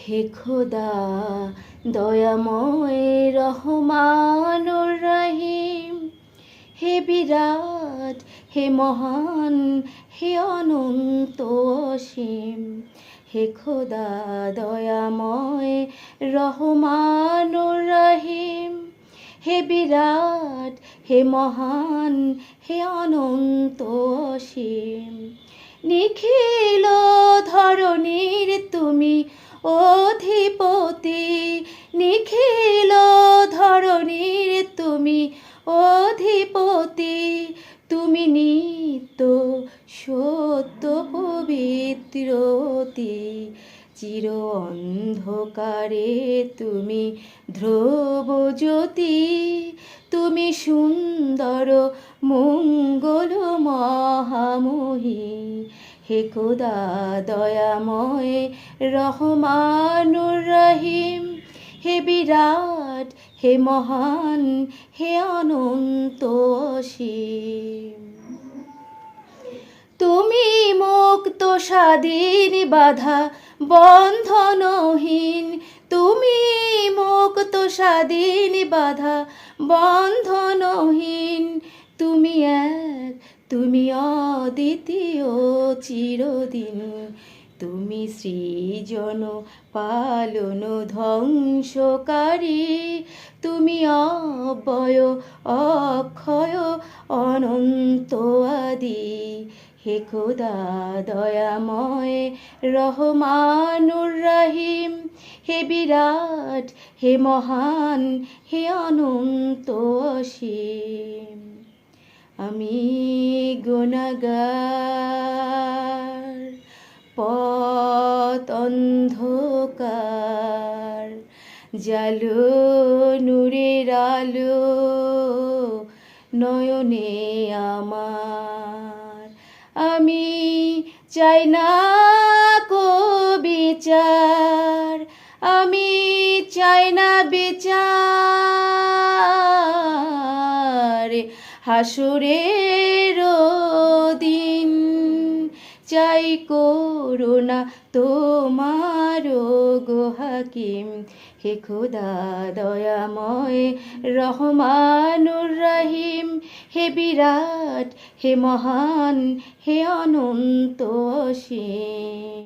হে খোদা দয়াময় রহমানুর রহিম, হে বিরাট, হে মহান, হে অনন্ত অসীম। হে খোদা দয়াময় রহমানুর রহিম, হে বিরাট, হে মহান, হে অনন্ত অসীম। নিখিল ধরণীর তুমি অধিপতি, নিখিল ধরণীর তুমি অধিপতি। তুমি নিত্য সত্য পবিত্রতি, চির অন্ধকারে তুমি ধ্রুব জ্যোতি। তুমি সুন্দর মঙ্গল মহামহী, হে খোদা দয়াময় রহমানুর রহিম, হে বিরাট, হে মহান, হে অনন্ত অসীম। তুমি মুক্ত স্বাধীন বাধা বন্ধনহীন, তুমি মুক্ত স্বাধীন বাধা বন্ধনহীন। তুমি এক, তুমি অদ্বিতীয় চিরদিন। তুমি সৃজন পালন ধ্বংসকারী, তুমি অব্যয় অক্ষয় অনন্ত আদি। হে খোদা দয়াময় রহমানুর রহিম, হে বিরাট, হে মহান, হে অনন্ত অসীম। আমি গুনাহগার, পথ অন্ধকার, জালো নূরের আলো নয়নে আমার। আমি চাই না কো বিচার, আমি চাই না বিচার হাসরের দিন। চাই করুণা তোমার গো হাকিম, হে খোদা দয়াময় রহমানুর রহিম, হে বিরাট, হে মহান, হে অনন্ত অসীম।